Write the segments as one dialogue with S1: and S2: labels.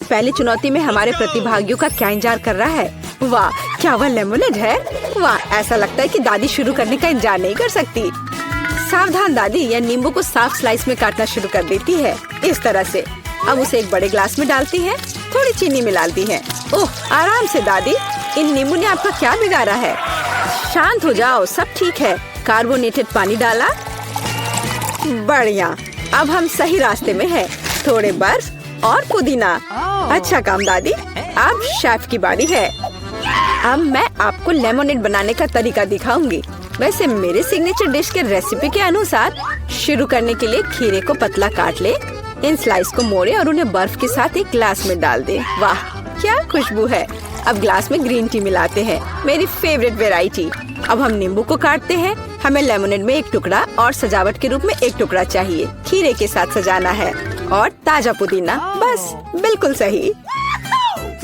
S1: पहली चुनौती में हमारे प्रतिभागियों का क्या इंतजार कर रहा है। वाह, क्या वह लेमोनेड है? वाह, ऐसा लगता है कि दादी शुरू करने का इंतजार नहीं कर सकती। सावधान दादी, यह नींबू को साफ स्लाइस में काटना शुरू कर देती है। इस तरह से अब उसे एक बड़े ग्लास में डालती है, थोड़ी चीनी मिलाती है। ओह, आराम से दादी, इन नींबू ने आपका क्या बिगाड़ा है? शांत हो जाओ, सब ठीक है। कार्बोनेटेड पानी डाला, बढ़िया। अब हम सही रास्ते में हैं। थोड़े बर्फ और पुदीना। अच्छा काम दादी, अब शेफ की बारी है। अब मैं आपको लेमोनेड बनाने का तरीका दिखाऊंगी। वैसे मेरे सिग्नेचर डिश के रेसिपी के अनुसार शुरू करने के लिए खीरे को पतला काट ले, इन स्लाइस को मोड़े और उन्हें बर्फ के साथ एक ग्लास में डाल दे। वाह, क्या खुशबू है। अब ग्लास में ग्रीन टी मिलाते हैं, मेरी फेवरेट वेराइटी। अब हम नींबू को काटते हैं। हमें लेमोनेड में एक टुकड़ा और सजावट के रूप में एक टुकड़ा चाहिए। खीरे के साथ सजाना है और ताजा पुदीना, बस बिल्कुल सही।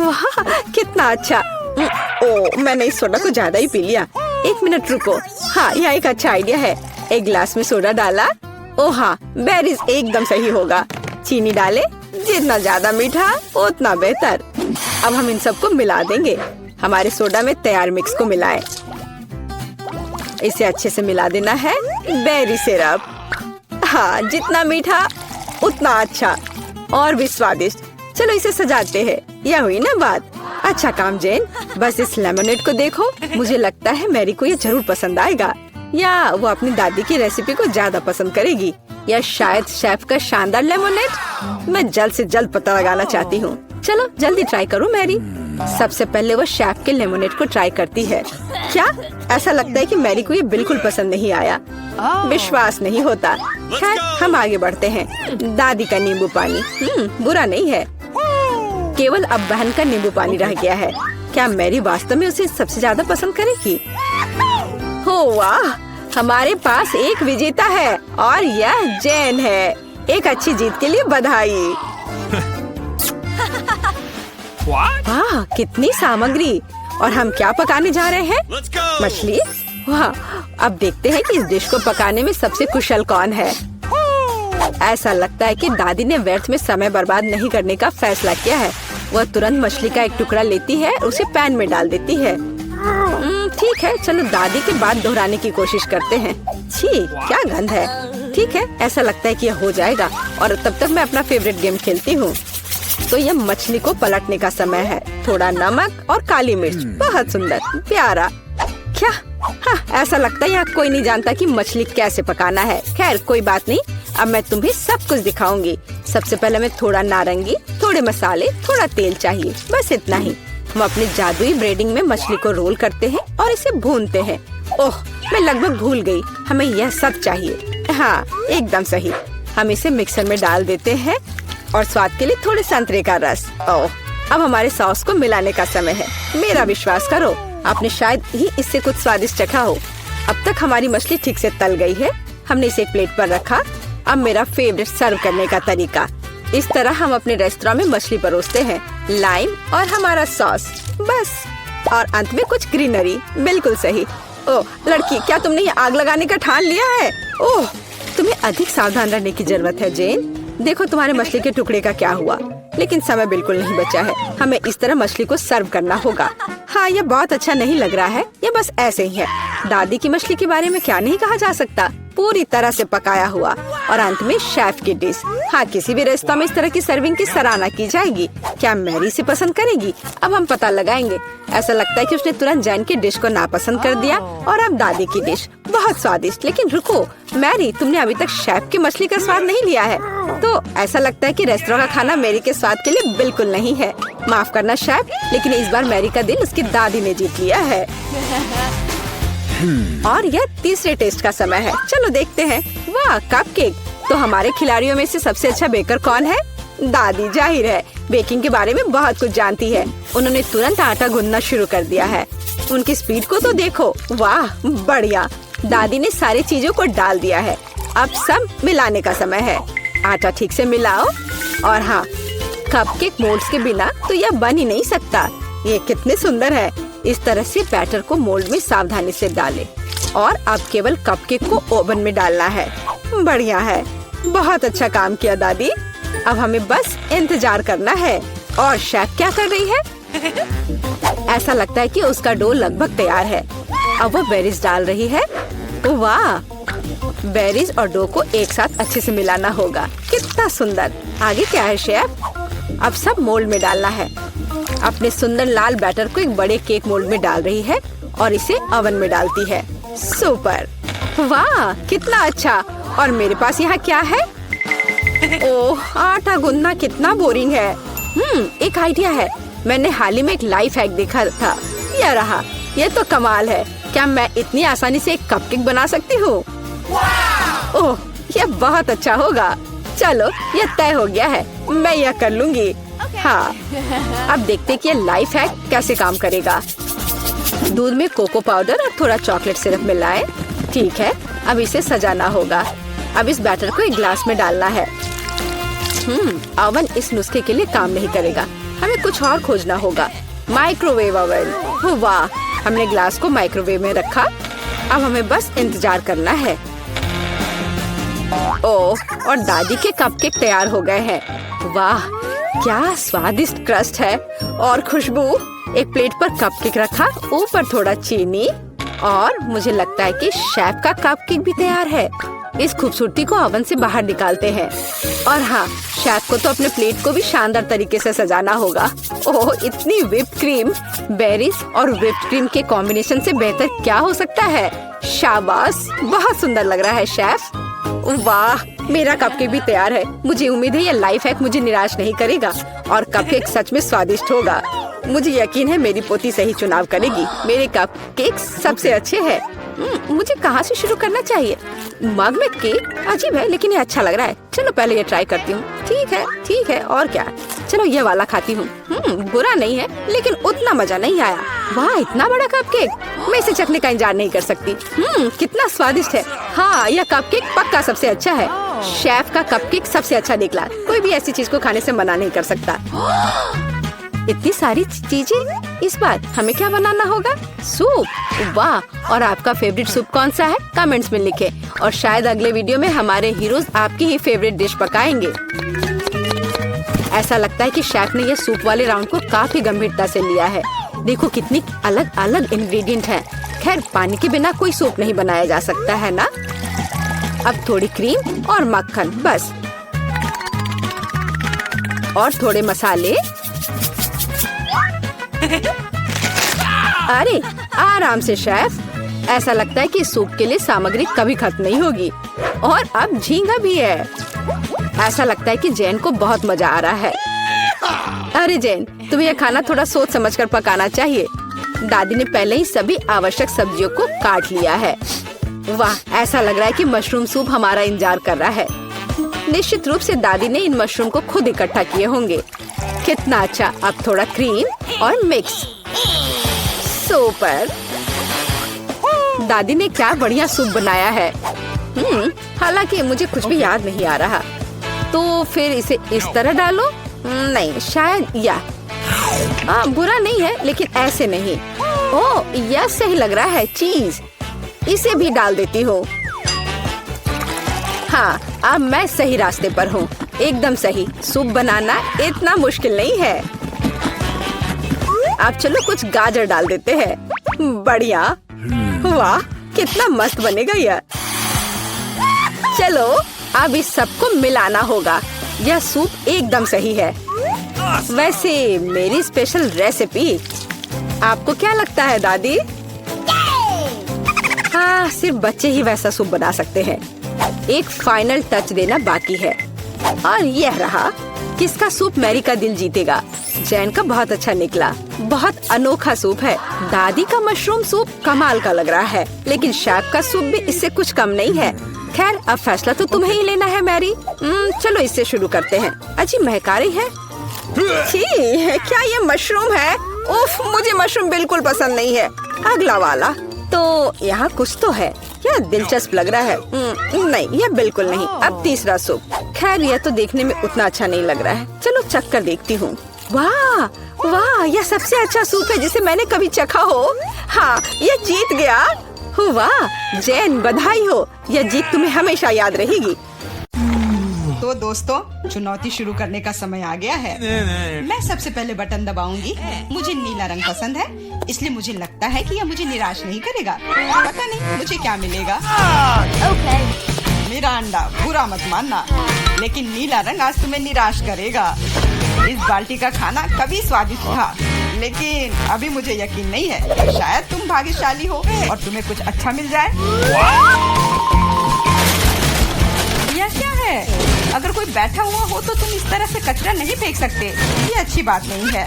S1: वाह, कितना अच्छा। ओह, मैंने इस सोडा को ज्यादा ही पी लिया। एक मिनट रुको। हाँ, यह एक अच्छा आइडिया है। एक ग्लास में सोडा डाला। ओह हाँ, बेरीज एकदम सही होगा। चीनी डाले, जितना ज्यादा मीठा उतना बेहतर। अब हम इन सबको मिला देंगे। हमारे सोडा में तैयार मिक्स को मिलाएं। इसे अच्छे से मिला देना है। बेरी सिरप, हाँ, जितना मीठा उतना अच्छा और भी स्वादिष्ट। चलो इसे सजाते हैं। यह हुई ना बात। अच्छा काम जेन, बस इस लेमोनेड को देखो। मुझे लगता है मैरी को ये जरूर पसंद आएगा, या वो अपनी दादी की रेसिपी को ज्यादा पसंद करेगी, या शायद शेफ का शानदार लेमोनेड। मैं जल्द से जल्द पता लगाना चाहती हूँ। चलो जल्दी ट्राई करो मैरी। सबसे पहले वो शेफ के लेमोनेड को ट्राई करती है। क्या? ऐसा लगता है कि मैरी को ये बिल्कुल पसंद नहीं आया। विश्वास नहीं होता। खैर, हम आगे बढ़ते हैं। दादी का नींबू पानी बुरा नहीं है। केवल अब बहन का नींबू पानी रह गया है। क्या मैरी वास्तव में उसे सबसे ज्यादा पसंद करेगी? हो वाह, हमारे पास एक विजेता है और यह जैन है। एक अच्छी जीत के लिए बधाई। वाह, कितनी सामग्री। और हम क्या पकाने जा रहे हैं? मछली। वाह, अब देखते हैं कि इस डिश को पकाने में सबसे कुशल कौन है। ऐसा लगता है कि दादी ने व्यर्थ में समय बर्बाद नहीं करने का फैसला किया है। वह तुरंत मछली का एक टुकड़ा लेती है, उसे पैन में डाल देती है। ठीक है, चलो दादी की बात दोहराने की कोशिश करते हैं। छी, क्या गंध है। ठीक है, ऐसा लगता है कि यह हो जाएगा और तब तक मैं अपना फेवरेट गेम खेलती हूँ। तो यह मछली को पलटने का समय है। थोड़ा नमक और काली मिर्च, बहुत सुंदर, प्यारा। क्या? हाँ, ऐसा लगता है यहाँ कोई नहीं जानता कि मछली कैसे पकाना है। खैर कोई बात नहीं, अब मैं तुम्हें सब कुछ दिखाऊंगी। सबसे पहले मैं थोड़ा नारंगी, थोड़े मसाले, थोड़ा तेल चाहिए, बस इतना ही। हम अपने जादुई ब्रेडिंग में मछली को रोल करते हैं और इसे भूनते हैं। ओह, मैं लगभग भूल गई, हमें यह सब चाहिए। हाँ, एकदम सही। हम इसे मिक्सर में डाल देते हैं और स्वाद के लिए थोड़े संतरे का रस। ओह, अब हमारे सॉस को मिलाने का समय है। मेरा विश्वास करो, आपने शायद ही इससे कुछ स्वादिष्ट चखा हो। अब तक हमारी मछली ठीक से तल गई है। हमने इसे एक प्लेट पर रखा। अब मेरा फेवरेट सर्व करने का तरीका। इस तरह हम अपने रेस्टोरेंट में मछली परोसते हैं। लाइम और हमारा सॉस, बस। और अंत में कुछ ग्रीनरी। बिल्कुल सही। ओह लड़की, क्या तुमने ये आग लगाने का ठान लिया है? ओह, तुम्हें अधिक सावधान रहने की जरूरत है जेन। देखो तुम्हारे मछली के टुकड़े का क्या हुआ। लेकिन समय बिल्कुल नहीं बचा है। हमें इस तरह मछली को सर्व करना होगा। हाँ, ये बहुत अच्छा नहीं लग रहा है। ये बस ऐसे ही है। दादी की मछली के बारे में क्या नहीं कहा जा सकता। पूरी तरह से पकाया हुआ और अंत में शेफ की डिश। हाँ, किसी भी रेस्तरां में इस तरह की सर्विंग की सराहना की जाएगी। क्या मैरी इसे पसंद करेगी? अब हम पता लगाएंगे। ऐसा लगता है कि उसने तुरंत जैन की डिश को नापसंद कर दिया और अब दादी की डिश बहुत स्वादिष्ट। लेकिन रुको मैरी, तुमने अभी तक शेफ की मछली का स्वाद नहीं लिया है। तो ऐसा लगता है कि रेस्टोरेंट का खाना मैरी के स्वाद के लिए बिल्कुल नहीं है। माफ करना शेफ, लेकिन इस बार मैरी का दिल उसकी दादी ने जीत लिया है। और यह तीसरे टेस्ट का समय है। चलो देखते हैं। वाह, कपकेक। तो हमारे खिलाड़ियों में से सबसे अच्छा बेकर कौन है? दादी, जाहिर है। बेकिंग के बारे में बहुत कुछ जानती है। उन्होंने तुरंत आटा गूंदना शुरू कर दिया है। उनकी स्पीड को तो देखो। वाह, बढ़िया। दादी ने सारी चीजों को डाल दिया है। अब सब मिलाने का समय है। आटा ठीक से मिलाओ। और हाँ, कपकेक मोल्ड्स के बिना तो यह बन ही नहीं सकता। ये कितने सुंदर है। इस तरह से बैटर को मोल्ड में सावधानी से डालें और अब केवल कपकेक को ओवन में डालना है। बढ़िया है, बहुत अच्छा काम किया दादी। अब हमें बस इंतजार करना है। और शेफ क्या कर रही है? ऐसा लगता है कि उसका डो लगभग तैयार है। अब वो बेरीज डाल रही है। वाह, बेरीज और डो को एक साथ अच्छे से मिलाना होगा। कितना सुंदर। आगे क्या है शेफ? अब सब मोल्ड में डालना है। अपने सुंदर लाल बैटर को एक बड़े केक मोल्ड में डाल रही है और इसे ओवन में डालती है। सुपर, वाह कितना अच्छा। और मेरे पास यहाँ क्या है? ओह, आटा गूंदना कितना बोरिंग है। एक आइडिया है। मैंने हाल ही में एक लाइफ हैक देखा था। यह रहा। यह तो कमाल है। क्या मैं इतनी आसानी से एक कपकेक बना सकती हूँ? ओह, यह बहुत अच्छा होगा। चलो, यह तय हो गया है। मैं यह कर लूंगी। हाँ, अब देखते कि यह लाइफ हैक कैसे काम करेगा। दूध में कोको पाउडर और थोड़ा चॉकलेट सिरप मिलाएं। ठीक है, अब इसे सजाना होगा। अब इस बैटर को एक ग्लास में डालना है। ओवन इस नुस्खे के लिए काम नहीं करेगा। हमें कुछ और खोजना होगा। Microwave oven. वाह, हमने ग्लास को माइक्रोवेव में रखा। अब हमें बस इंतजार करना है। ओह, और दादी के कपकेक तैयार हो गए हैं। वाह, क्या स्वादिष्ट क्रस्ट है और खुशबू। एक प्लेट पर कपकेक रखा, ऊपर थोड़ा चीनी और मुझे लगता है कि शेफ का कपकेक भी तैयार है। इस खूबसूरती को ओवन से बाहर निकालते हैं। और हाँ, शेफ को तो अपने प्लेट को भी शानदार तरीके से सजाना होगा। ओह, इतनी व्हिप्ड क्रीम। बेरीज और व्हिप्ड क्रीम के कॉम्बिनेशन से बेहतर क्या हो सकता है? शाबाश, बहुत सुंदर लग रहा है शेफ। वाह, मेरा कपकेक भी तैयार है। मुझे उम्मीद है यह लाइफ हैक मुझे निराश नहीं करेगा और कपकेक सच में स्वादिष्ट होगा। मुझे यकीन है मेरी पोती सही चुनाव करेगी। मेरे कपकेक सबसे अच्छे हैं। मुझे कहाँ से शुरू करना चाहिए? मग में केक अजीब है, लेकिन ये अच्छा लग रहा है। चलो पहले ये ट्राई करती हूँ। ठीक है, और क्या। चलो ये वाला खाती हूँ। बुरा नहीं है, लेकिन उतना मजा नहीं आया। वाह, इतना बड़ा कपकेक। मैं इसे चखने का इंतजार नहीं कर सकती। कितना स्वादिष्ट है। हाँ, यह कपकेक पक्का सबसे अच्छा है। शेफ का कपकेक सबसे अच्छा निकला। कोई भी ऐसी चीज को खाने से मना नहीं कर सकता। इतनी सारी चीजें। इस बार हमें क्या बनाना होगा? सूप। वाह, और आपका फेवरेट सूप कौन सा है? कमेंट्स में लिखें। और शायद अगले वीडियो में हमारे हीरोज आपकी ही फेवरेट डिश पकाएंगे। ऐसा लगता है कि शेफ ने ये सूप वाले राउंड को काफी गंभीरता से लिया है। देखो कितनी अलग अलग इंग्रेडिएंट हैं। खैर, पानी के बिना कोई सूप नहीं बनाया जा सकता है ना। अब थोड़ी क्रीम और मक्खन बस, और थोड़े मसाले। अरे आराम से शेफ। ऐसा लगता है कि सूप के लिए सामग्री कभी खत्म नहीं होगी। और अब झींगा भी है। ऐसा लगता है कि जैन को बहुत मजा आ रहा है। अरे जैन, तुम्हें यह खाना थोड़ा सोच समझकर पकाना चाहिए। दादी ने पहले ही सभी आवश्यक सब्जियों को काट लिया है। वाह, ऐसा लग रहा है कि मशरूम सूप हमारा इंतजार कर रहा है। निश्चित रूप से दादी ने इन मशरूम को खुद इकट्ठा किए होंगे। कितना अच्छा। अब थोड़ा क्रीम और मिक्स। सुपर, दादी ने क्या बढ़िया सूप बनाया है। हालांकि मुझे कुछ भी याद नहीं आ रहा। तो फिर इसे इस तरह डालो। नहीं, शायद बुरा नहीं है, लेकिन ऐसे नहीं। ओह, यह सही लग रहा है। चीज, इसे भी डाल देती हूँ। हाँ, अब मैं सही रास्ते पर हूँ। एकदम सही। सूप बनाना इतना मुश्किल नहीं है। अब चलो कुछ गाजर डाल देते हैं। बढ़िया। वाह, कितना मस्त बनेगा यह। चलो अब इस सबको मिलाना होगा। यह सूप एकदम सही है। वैसे मेरी स्पेशल रेसिपी, आपको क्या लगता है दादी? हाँ, सिर्फ बच्चे ही वैसा सूप बना सकते हैं। एक फाइनल टच देना बाकी है। और यह रहा। किसका सूप मैरी का दिल जीतेगा? जैन का बहुत अच्छा निकला। बहुत अनोखा सूप है। दादी का मशरूम सूप कमाल का लग रहा है, लेकिन शेफ का सूप भी इससे कुछ कम नहीं है। खैर, अब फैसला तो तुम्हें ही लेना है मैरी। चलो इससे शुरू करते हैं। अच्छी महक रही है। क्या ये मशरूम है? उफ, मुझे मशरूम बिल्कुल पसंद नहीं है। अगला वाला। तो यहाँ कुछ तो है। यह दिलचस्प लग रहा है। नहीं, यह बिल्कुल नहीं। अब तीसरा सूप। खैर, यह तो देखने में उतना अच्छा नहीं लग रहा है। चलो चख कर देखती हूँ। वाह वाह, यह सबसे अच्छा सूप है जिसे मैंने कभी चखा हो। हाँ, यह जीत गया। वाह जैन, बधाई हो। यह जीत तुम्हें हमेशा याद रहेगी।
S2: तो दोस्तों, चुनौती शुरू करने का समय आ गया है। मैं सबसे पहले बटन दबाऊंगी। मुझे नीला रंग पसंद है, इसलिए मुझे लगता है कि यह मुझे निराश नहीं करेगा। पता नहीं मुझे क्या मिलेगा। मेरा अंडा, बुरा मत मानना, लेकिन नीला रंग आज तुम्हें निराश करेगा। इस बाल्टी का खाना कभी स्वादिष्ट था, लेकिन अभी मुझे यकीन नहीं है। शायद तुम भाग्यशाली हो और तुम्हें कुछ अच्छा मिल जाए। यह क्या है? अगर कोई बैठा हुआ हो तो तुम इस तरह से कचरा नहीं फेंक सकते। ये अच्छी बात नहीं है।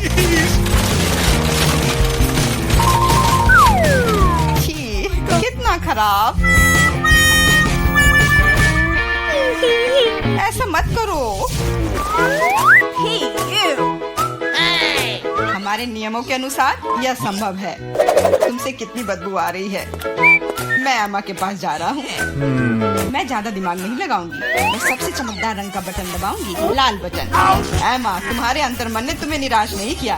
S2: छी, कितना खराब। ऐसा मत करो। हमारे नियमों के अनुसार यह संभव है। तुमसे कितनी बदबू आ रही है। मैं एमा के पास जा रहा हूँ। मैं ज्यादा दिमाग नहीं लगाऊंगी। मैं सबसे चमकदार रंग का बटन दबाऊंगी, लाल बटन। एमा, तुम्हारे अंतर्मन ने तुम्हें निराश नहीं किया।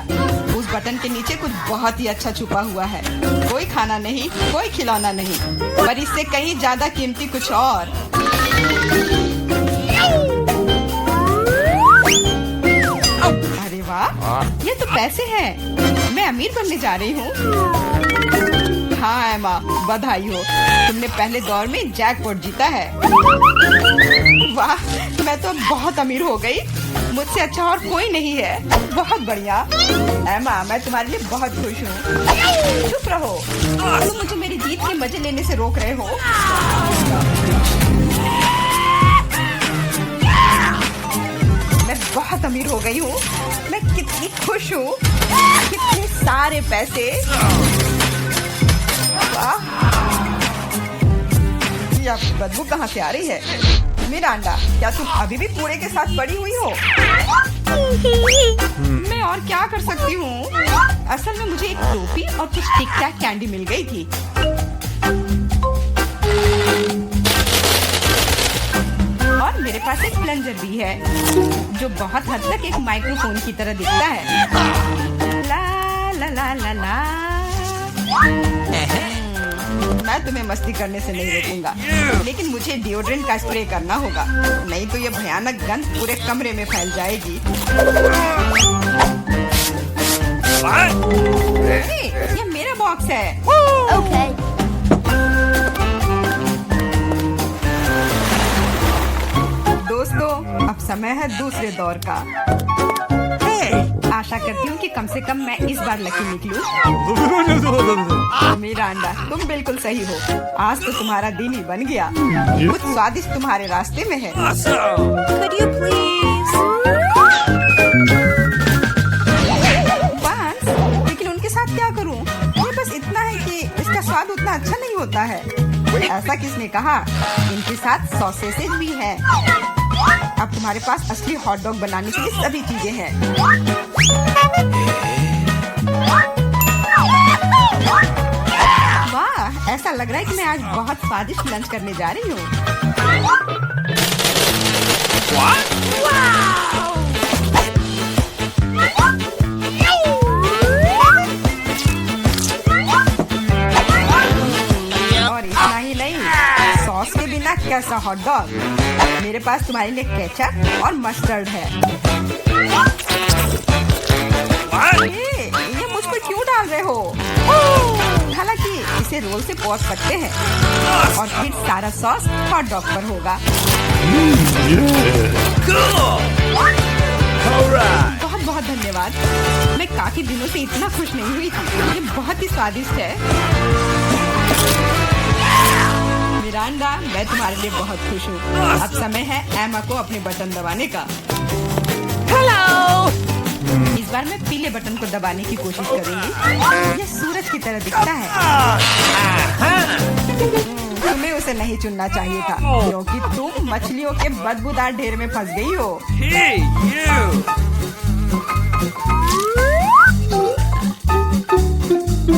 S2: उस बटन के नीचे कुछ बहुत ही अच्छा छुपा हुआ है। कोई खाना नहीं, कोई खिलौना नहीं, पर इससे कहीं ज्यादा कीमती कुछ और। अरे वाह, ये तो पैसे हैं। मैं अमीर बनने जा रही हूँ। हाँ एमा, बधाई हो, तुमने पहले दौर में जैकपॉट जीता है। वाह, मैं तो बहुत अमीर हो गई। मुझसे अच्छा और कोई नहीं है। बहुत बढ़िया एमा, मैं तुम्हारे लिए बहुत खुश हूँ। चुप रहो, तुम मुझे मेरी जीत के मजे लेने से रोक रहे हो। मैं बहुत अमीर हो गई हूँ। मैं कितनी खुश हूँ। कितने सारे पैसे। यह बदबू कहाँ से आ रही है? मिरांडा, क्या तुम अभी भी कूड़े के साथ पड़ी हुई हो? मैं और क्या कर सकती हूँ? असल में मुझे एक टोपी और कुछ टिक टैक कैंडी मिल गई थी। और मेरे पास एक प्लंजर भी है, जो बहुत हद तक एक माइक्रोफोन की तरह दिखता है। ला ला ला ला ला। मैं तुम्हें मस्ती करने से नहीं रोकूंगा, लेकिन मुझे डिओड्रेंट का स्प्रे करना होगा, नहीं तो ये भयानक गंध पूरे कमरे में फैल जाएगी। ये मेरा बॉक्स है। दोस्तों, अब समय है दूसरे दौर का। आशा करती हूँ कि कम से कम मैं इस बार लकी निकलूं। मिरांडा, तुम बिल्कुल सही हो। आज तो तुम्हारा दिन ही बन गया। कुछ स्वादिष्ट तुम्हारे रास्ते में है। Could you please? बांस, लेकिन उनके साथ क्या करूँ? ये बस इतना है कि इसका स्वाद उतना अच्छा नहीं होता है। ऐसा किसने कहा? इनके साथ सॉसेसेज भी है। अब तुम्हारे पास असली हॉट डॉग बनाने के लिए सभी चीजें हैं। वाह, ऐसा लग रहा है कि मैं आज बहुत स्वादिष्ट लंच करने जा रही हूँ। और इतना ही नहीं, सॉस के बिना कैसा हॉट डॉग? मेरे पास तुम्हारे लिए केचप और मस्टर्ड है। ये मुझ पर क्यों डाल रहे हो? हालांकि इसे रोल से पोंछ सकते हैं और फिर सारा सॉस हॉट डॉग पर होगा। बहुत बहुत धन्यवाद। मैं काफी दिनों से इतना खुश नहीं हुई थी। ये बहुत ही स्वादिष्ट है। मिरांडा, मैं तुम्हारे लिए बहुत खुश हूँ। अब समय है एमा को अपने बटन दबाने का। हेलो। इस बार मैं पीले बटन को दबाने की कोशिश करूंगी। ये सूरज की तरह दिखता है। तुम्हें उसे नहीं चुनना चाहिए था, क्योंकि तुम मछलियों के बदबूदार ढेर में फंस गई हो।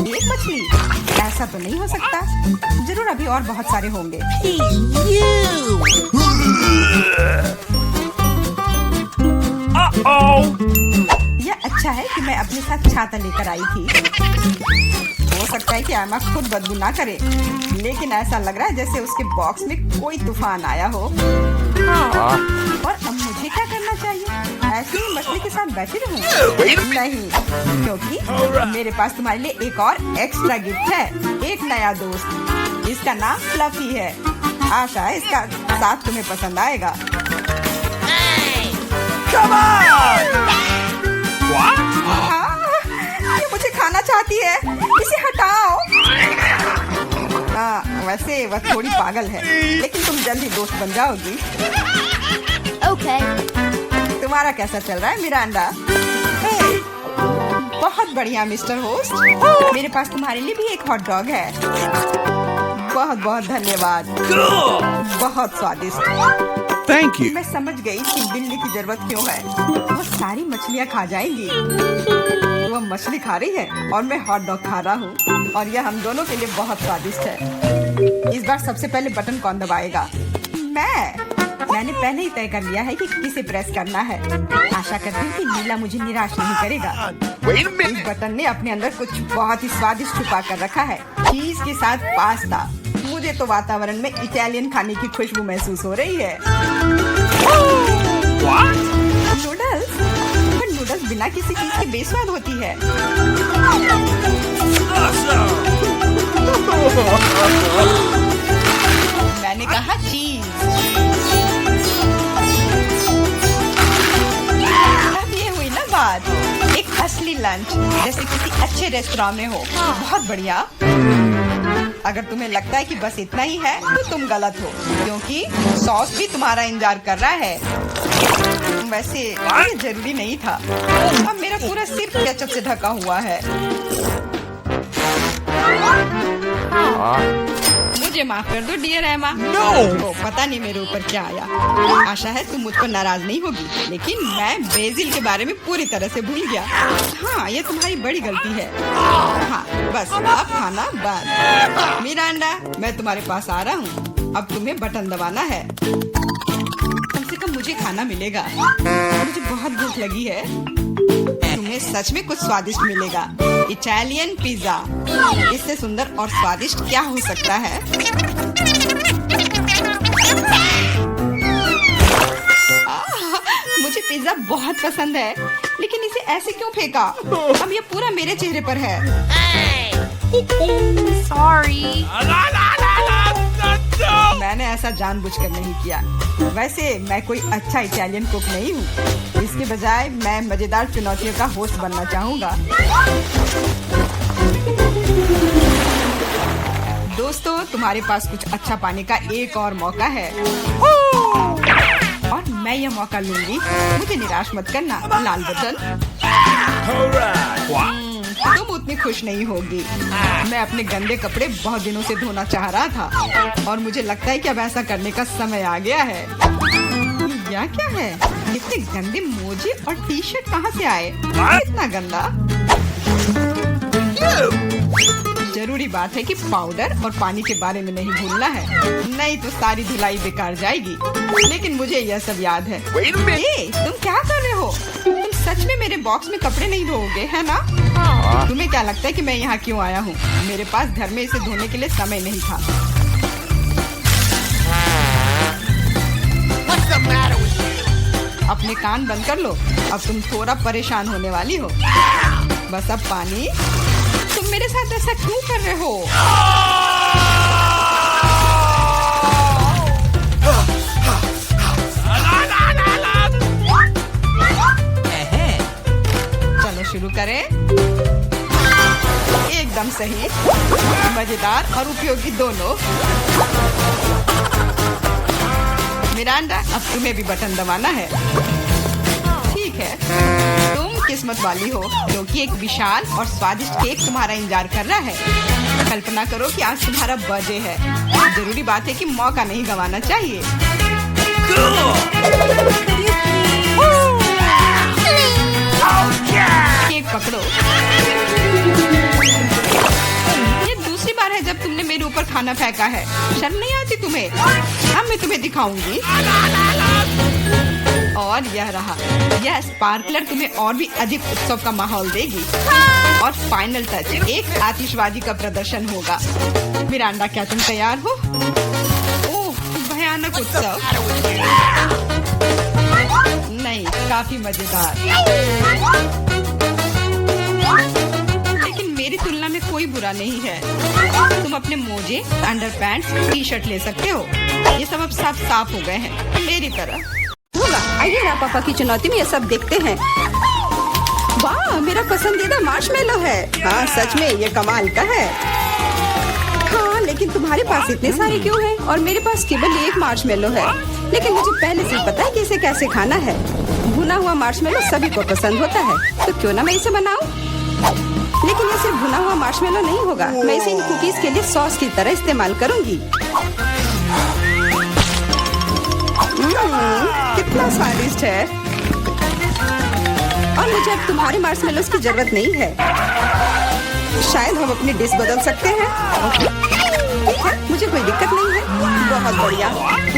S2: एक मछली? ऐसा तो नहीं हो सकता। जरूर अभी और बहुत सारे होंगे। यह अच्छा है कि मैं अपने साथ छाता लेकर आई थी। हो सकता है कि एमा खुद बदबू ना करे, लेकिन ऐसा लग रहा है जैसे उसके बॉक्स में कोई तूफान आया हो। और अब मुझे क्या करना चाहिए? ऐसे ही मछली के साथ बैठी रहूं? नहीं, क्योंकि मेरे पास तुम्हारे लिए एक और एक्स्ट्रा गिफ्ट है, एक नया दोस्त। इसका नाम फ्लफी है। आशा है इसका साथ तुम्हें पसंद आएगा। ये मुझे खाना चाहती है, इसे हटाओ। वैसे वह थोड़ी पागल है, लेकिन तुम जल्दी दोस्त बन जाओगी।
S3: Okay.
S2: तुम्हारा कैसा चल रहा है मिरांडा? बहुत बढ़िया मिस्टर होस्ट। मेरे पास तुम्हारे लिए भी एक हॉट डॉग है। बहुत बहुत धन्यवाद। बहुत स्वादिष्ट।
S4: Thank you.
S2: मैं समझ गई कि बिल्ली की जरूरत क्यों है। वो सारी मछलियाँ खा जाएंगी। वो मछली खा रही है और मैं हॉट डॉग खा रहा हूँ, और यह हम दोनों के लिए बहुत स्वादिष्ट है। इस बार सबसे पहले बटन कौन दबाएगा? मैंने पहले ही तय कर लिया है कि किसे प्रेस करना है। आशा करती हूँ कि नीला मुझे निराश नहीं करेगा। इस बटन ने अपने अंदर कुछ बहुत ही स्वादिष्ट छुपा कर रखा है, चीज के साथ पास्ता। मुझे तो वातावरण में इटालियन खाने की खुशबू महसूस हो रही है। नूडल्स? पर नूडल्स बिना किसी चीज के बेस्वाद होती है। मैंने कहा चीज। अब ये हुई ना बात, एक असली लंच जैसे किसी अच्छे रेस्टोरेंट में हो। बहुत बढ़िया। अगर तुम्हें लगता है कि बस इतना ही है तो तुम गलत हो, क्योंकि सॉस भी तुम्हारा इंतजार कर रहा है। वैसे ये जरूरी नहीं था। अब मेरा पूरा सिर केचप से ढका हुआ है। मुझे माफ कर दो डियर एमा। तो पता नहीं मेरे ऊपर क्या आया। आशा है तुम मुझ पर नाराज नहीं होगी, लेकिन मैं बेसिल के बारे में पूरी तरह से भूल गया। हाँ, ये तुम्हारी बड़ी गलती है। हाँ, बस अब खाना बंद। मिरांडा, मैं तुम्हारे पास आ रहा हूँ। अब तुम्हें बटन दबाना है। कम से कम मुझे खाना मिलेगा। मुझे बहुत भूख लगी है। तुम्हें सच में कुछ स्वादिष्ट मिलेगा। Italian pizza. इससे सुंदर और स्वादिष्ट क्या हो सकता है? मुझे पिज्जा बहुत पसंद है, लेकिन इसे ऐसे क्यों फेंका? अब ये पूरा मेरे चेहरे पर है।
S3: Sorry.
S2: मैंने ऐसा जानबूझकर नहीं किया। वैसे मैं कोई अच्छा इटालियन कुक नहीं हूँ। इसके बजाय मैं मजेदार चुनौतियों का होस्ट बनना चाहूँगा। दोस्तों, तुम्हारे पास कुछ अच्छा पाने का एक और मौका है, और मैं यह मौका लूंगी। मुझे निराश मत करना। लाल बटन। तुम उतनी खुश नहीं होगी। मैं अपने गंदे कपड़े बहुत दिनों से धोना चाह रहा था, और मुझे लगता है कि अब ऐसा करने का समय आ गया है। यह क्या है? इतने गंदे मोजे और टी शर्ट कहाँ से आए? इतना गंदा। जरूरी बात है कि पाउडर और पानी के बारे में नहीं भूलना है, नहीं तो सारी धुलाई बेकार जाएगी। लेकिन मुझे यह सब याद है। तुम क्या कर रहे हो? तुम सच में मेरे बॉक्स में कपड़े नहीं धोओगे, है ना? तुम्हें क्या लगता है कि मैं यहाँ क्यों आया हूँ? मेरे पास घर में इसे धोने के लिए समय नहीं था। अपने कान बंद कर लो। अब तुम थोड़ा परेशान होने वाली हो। बस अब पानी। तुम मेरे साथ ऐसा क्यों कर रहे हो? चलो शुरू करें। एकदम सही, मजेदार और उपयोगी दोनों। मिरांडा, अब तुम्हें भी बटन दबाना है। ठीक है, तुम किस्मत वाली हो, क्योंकि एक विशाल और स्वादिष्ट केक तुम्हारा इंतजार कर रहा है। कल्पना करो कि आज तुम्हारा बर्थडे है। जरूरी बात है कि मौका नहीं गंवाना चाहिए। केक पकड़ो। ये दूसरी बार है जब तुमने मेरे ऊपर खाना फेंका है। शर्म नहीं आती तुम्हें? अब मैं तुम्हें दिखाऊंगी। और यह रहा, यह स्पार्कलर तुम्हें और भी अधिक उत्सव का माहौल देगी। और फाइनल टच, एक आतिशबाजी का प्रदर्शन होगा। मिरांडा, क्या तुम तैयार हो? ओह, भयानक उत्सव। नहीं, काफी मजेदार। लेकिन मेरी तुलना में कोई बुरा नहीं है। तुम अपने मोजे, अंडरपैंट्स, टी शर्ट ले सकते हो। ये सब अब सब साफ हो गए हैं, मेरी तरह।
S1: होगा, आइए ना पापा की चुनौती में ये सब देखते हैं। वाह, मेरा पसंदीदा मार्शमेलो है। हाँ, सच में ये कमाल का है। हाँ, लेकिन तुम्हारे पास इतने सारे क्यों हैं? और मेरे पास केवल एक मार्शमेलो है। लेकिन मुझे पहले से पता है कि इसे कैसे खाना है। भुना हुआ मार्शमेलो सभी को पसंद होता है, तो क्यों ना मैं इसे बनाऊं? लेकिन ये सिर्फ भुना हुआ मार्शमेलो नहीं होगा। मैं इसे इन कुकीज के लिए सॉस की तरह इस्तेमाल करूंगी। कितना स्वादिष्ट है। और मुझे अब तुम्हारे मार्शमेलोस की जरूरत नहीं है। शायद हम अपनी डिश बदल सकते हैं। ठीक है, मुझे कोई दिक्कत नहीं है। बहुत बढ़िया,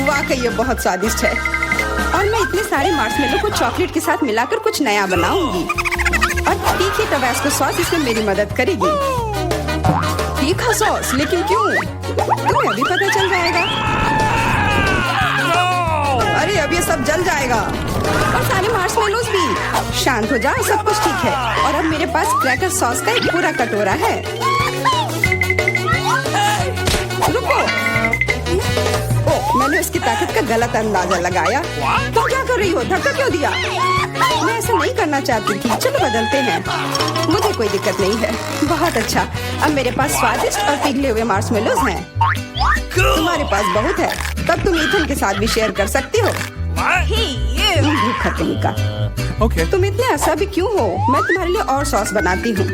S1: वाकई ये बहुत स्वादिष्ट है। और मैं इतने सारे मार्शमेलो को चॉकलेट के साथ मिलाकर कुछ नया बनाऊंगी। और तीखी टबास्को सॉस इसमें मेरी मदद करेगी। तीखा सॉस? लेकिन क्यों? तुम्हें अभी पता चल जाएगा। अरे अब ये सब जल जाएगा। और सारे मार्शमेलोस भी। शांत हो जाओ, सब कुछ ठीक है। और अब मेरे पास क्रैकर सॉस का एक पूरा कटोरा है। रुको। ओह, मैंने उसकी ताकत का गलत अंदाजा लगाया। तुम क्या कर रही हो? धक्का क्यों दिया? मैं ऐसा नहीं करना चाहती थी। चलो बदलते हैं। मुझे कोई दिक्कत नहीं है। बहुत अच्छा। अब मेरे पास स्वादिष्ट और पिघले हुए मार्शमेलोस हैं। तुम्हारे पास बहुत है, तब तुम ईथन के साथ भी शेयर कर सकती हो। भूखा कहीं का।
S4: Okay.
S1: तुम इतने असभ्य क्यों हो? मैं तुम्हारे लिए और सॉस बनाती हूँ।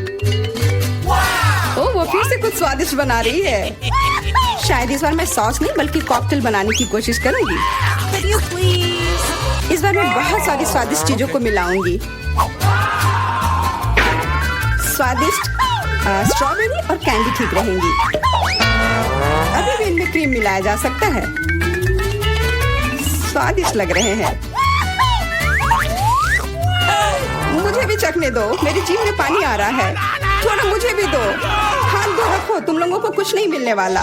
S1: ओह, वो फिर से कुछ स्वादिष्ट बना रही है। शायद इस बार मैं सॉस नहीं बल्कि कॉकटेल बनाने की कोशिश करूंगी। इस बार मैं बहुत सारी स्वादिष्ट चीजों को मिलाऊंगी। स्वादिष्ट स्ट्रॉबेरी और कैंडी ठीक रहेंगी। अभी भी इनमें क्रीम मिलाया जा सकता है। स्वादिष्ट लग रहे हैं। मुझे भी चखने दो, मेरी जीभ में पानी आ रहा है। थोड़ा मुझे भी दो। हाथ धो रखो, तुम लोगों को कुछ नहीं मिलने वाला।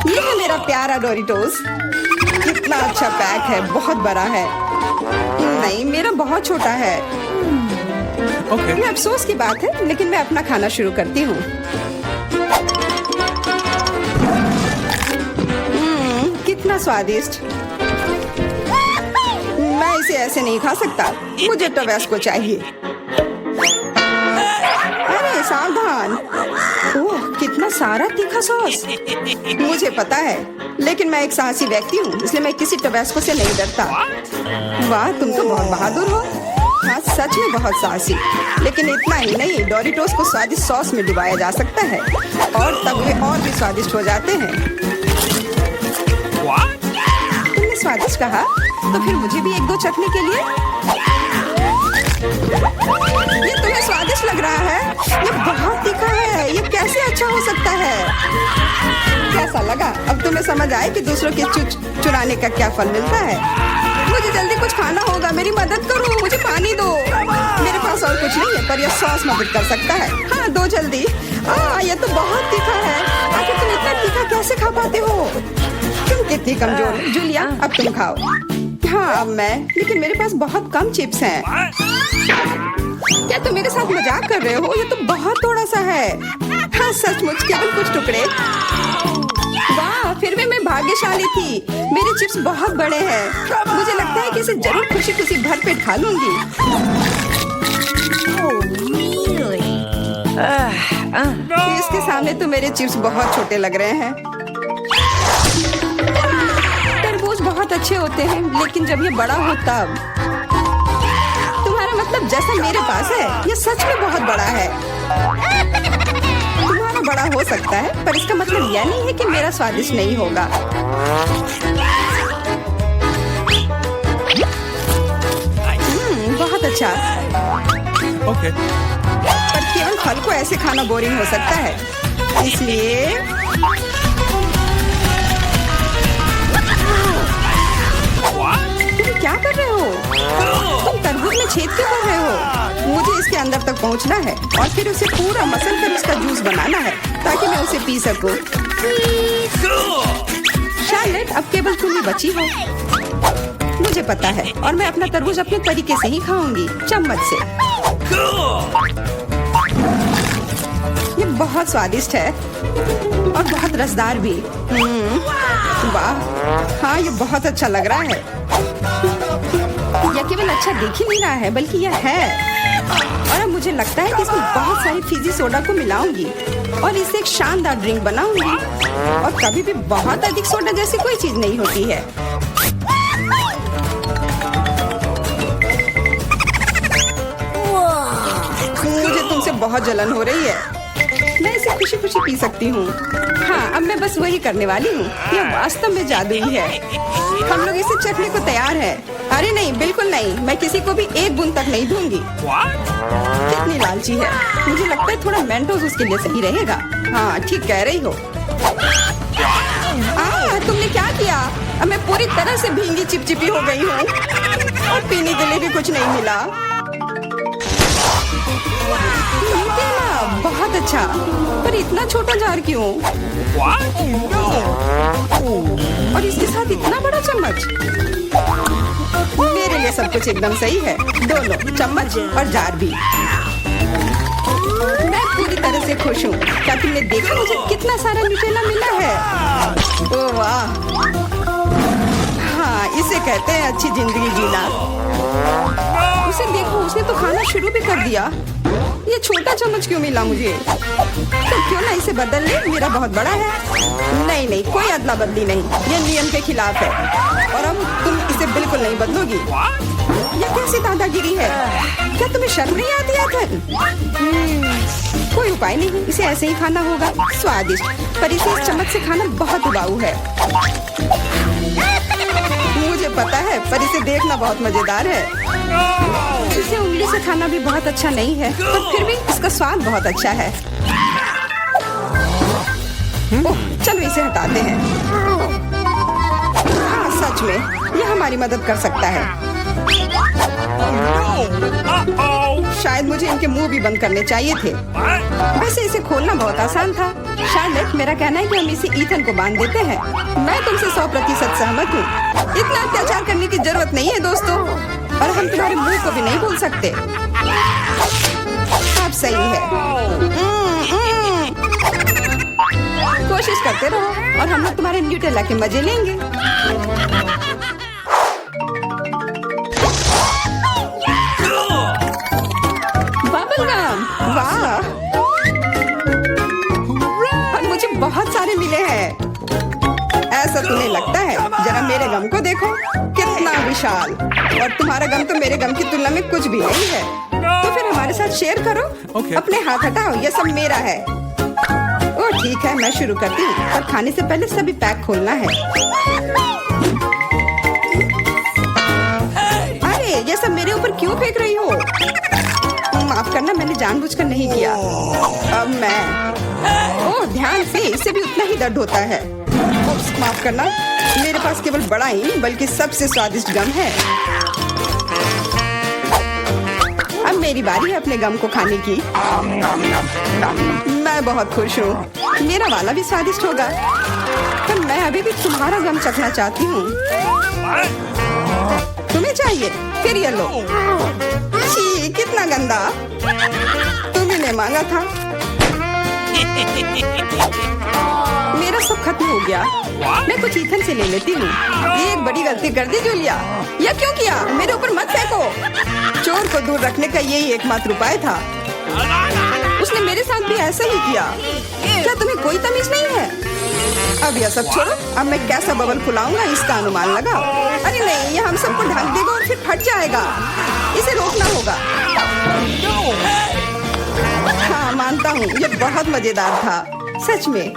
S1: ये है मेरा प्यारा डोरिटोस। कितना अच्छा पैक है, बहुत बड़ा है। नहीं, मेरा बहुत छोटा है।
S4: Okay.
S1: ये अफसोस की बात है, लेकिन मैं अपना खाना शुरू करती हूँ। कितना स्वादिष्ट। मैं इसे ऐसे नहीं खा सकता। मुझे टबास्को चाहिए। अरे सावधान। ओह, कितना सारा तीखा सॉस। मुझे पता है, लेकिन मैं एक साहसी व्यक्ति हूँ, इसलिए मैं किसी टबास्को से नहीं डरता। वाह, तुम तो बहुत बहादुर हो। हाँ, सच में बहुत साहसी। लेकिन इतना ही नहीं, डोरिटोस को स्वादिष्ट सॉस में डुबाया जा सकता है और तब वे और भी स्वादिष्ट हो जाते हैं। तुमने स्वादिष्ट कहा, तो फिर मुझे भी एक दो चखने के लिए। ये तुम्हें स्वादिष्ट लग रहा है? ये बहुत तीखा है। ये कैसे अच्छा हो सकता है? कैसा लगा? अब तुम्हें समझ आए कि दूसरों के चुराने का क्या फल मिलता है। मुझे जल्दी कुछ खाना होगा, मेरी मदद करो, मुझे पानी दो। मेरे पास और कुछ नहीं है, पर यह सॉस मदद कर सकता है। हाँ, दो जल्दी। ये तो बहुत तीखा है। आखिर तुम इतना तीखा कैसे खा पाते हो? तुम कितनी कमजोर हो। जूलिया, अब तुम खाओ। हाँ, अब मैं। लेकिन मेरे पास बहुत कम चिप्स हैं। क्या तुम मेरे साथ मजाक कर रहे हो? ये तो बहुत थोड़ा सा है। हाँ, सचमुच केवल कुछ टुकड़े। वाह, फिर भी मैं भाग्यशाली थी। मेरे चिप्स बहुत बड़े हैं। मुझे लगता है कि इसे जरूर खुशी खुशी भर पेट खा लूंगी। इसके सामने तो मेरे चिप्स बहुत छोटे लग रहे हैं। तरबूज बहुत अच्छे होते हैं, लेकिन जब ये बड़ा हो तब। तुम्हारा मतलब जैसा मेरे पास है, ये सच में बहुत बड़ा है। तुम्हारा बड़ा हो सकता है, पर इसका मतलब यह नहीं है कि मेरा स्वादिष्ट नहीं होगा। बहुत अच्छा।
S4: Okay.
S1: पर केवल फल को ऐसे खाना बोरिंग हो सकता है, इसलिए
S2: ये क्या कर रहे हो? तुम तरबूज में छेद क्यों कर रहे हो? मुझे इसके अंदर तक पहुंचना है और फिर उसे पूरा मसल कर उसका जूस बनाना है ताकि मैं उसे पी सकूं। शार्लेट, अब केवल तुम ही बची हो। मुझे पता है और मैं अपना तरबूज अपने तरीके से ही खाऊंगी, चम्मच से। ये बहुत स्वादिष्ट है और बहुत रसदार भी। वाह, हाँ ये बहुत अच्छा लग रहा है। यह केवल अच्छा दिख ही नहीं रहा है बल्कि यह है। और अब मुझे लगता है कि इसमें बहुत सारी फीजी सोडा को मिलाऊंगी और इससे एक शानदार ड्रिंक बनाऊंगी। और कभी भी बहुत अधिक सोडा जैसी कोई चीज नहीं होती है। मुझे तुमसे बहुत जलन हो रही है। मैं इसे खुशी खुशी पी सकती हूँ। हाँ, अब मैं बस वही करने वाली हूँ। यह वास्तव में जादुई है। हम लोग इसे चखने को तैयार है। अरे नहीं, बिल्कुल नहीं। मैं किसी को भी एक बूंद तक नहीं दूंगी। कितनी लालची है। मुझे लगता है थोड़ा मेंटोस उसके लिए सही रहेगा। हाँ, ठीक कह रही हो। तुमने क्या किया? अब मैं पूरी तरह से भींगी चिपचिपी हो गई हूँ और पीने के लिए भी कुछ नहीं मिला। बहुत अच्छा, पर इतना छोटा जार क्यों? और इसके साथ इतना बड़ा चम्मच। मेरे लिए सब कुछ एकदम सही है। दोनों चम्मच और जार भी। मैं पूरी तरह से खुश हूँ। क्या तुमने देखा मुझे कितना सारा न्यूटेला मिला है? ओह वाह, हाँ इसे कहते हैं अच्छी जिंदगी जीना। उसे देखो, उसने तो खाना शुरू भी कर दिया। ये छोटा चम्मच क्यों मिला मुझे? तो क्यों ना इसे बदल ले, मेरा बहुत बड़ा है। नहीं नहीं, कोई अदला बदली नहीं, ये नियम के खिलाफ है। और अब तुम इसे बिल्कुल नहीं बदलोगी। ये कैसी दादागिरी है? क्या तुम्हें शर्म नहीं आती है? कोई उपाय नहीं, इसे ऐसे ही खाना होगा। स्वादिष्ट, पर इसे इस चम्मच से खाना बहुत उबाऊ है। मुझे पता है, पर इसे देखना बहुत मजेदार है। इसे उंगली से खाना भी बहुत अच्छा नहीं है, पर फिर भी इसका स्वाद बहुत अच्छा है। ओह, चलो इसे हटाते हैं। हाँ सच में, यह हमारी मदद कर सकता है। शायद मुझे इनके मुंह भी बंद करने चाहिए थे। वैसे इसे खोलना बहुत आसान था। शार्लेट, मेरा कहना है कि हम इसे ईथन को बांध देते हैं। मैं तुमसे 100% सहमत हूँ। इतना अत्याचार करने की जरूरत नहीं है दोस्तों। और हम तुम्हारे मुंह को भी नहीं भूल सकते। आप सही है। कोशिश करते रहो और हम लोग तुम्हारे न्यूटेला के मजे लेंगे। बबल गम, वाह! और मुझे बहुत सारे मिले हैं। ऐसा तुम्हें लगता है? जरा मेरे गम को देखो, कितना विशाल। और तुम्हारा गम तो मेरे गम की तुलना में कुछ भी नहीं है। तो फिर हमारे साथ शेयर करो। अपने हाथ हटाओ, ये सब मेरा है। ओह ठीक है, मैं शुरू करती हूँ, पर खाने से पहले सभी पैक खोलना है। अरे ये सब मेरे ऊपर क्यों फेंक रही हो? माफ करना, मैंने जानबूझकर नहीं किया। अब मैं ओह ध्यान से, इससे भी उतना ही दर्द होता है। माफ करना, मेरे पास केवल बड़ा ही नहीं बल्कि सबसे स्वादिष्ट गम है। अब मेरी बारी है अपने गम को खाने की। मैं बहुत खुश हूँ। मेरा वाला भी स्वादिष्ट होगा, पर मैं अभी भी तुम्हारा गम चखना चाहती हूँ। तुम्हें चाहिए? फिर ये लो। छी, कितना गंदा। तुम्ही ने मांगा था। मेरा सब खत्म हो गया। मैं कुछ ईथन से ले लेती हूँ। ये एक बड़ी गलती कर दी जूलिया। यह क्यों किया? मेरे ऊपर मत फेंको। चोर को दूर रखने का यही एकमात्र उपाय था। उसने मेरे साथ भी ऐसा ही किया। क्या तुम्हें कोई तमीज नहीं है? अब यह सब छोड़ो। अब मैं कैसा बबल फुलाऊंगा इसका अनुमान लगाओ। अरे नहीं, यह हम सबको ढक देगा और फिर फट जाएगा। इसे रोकना होगा। हाँ मानता हूँ, यह बहुत मजेदार था सच में।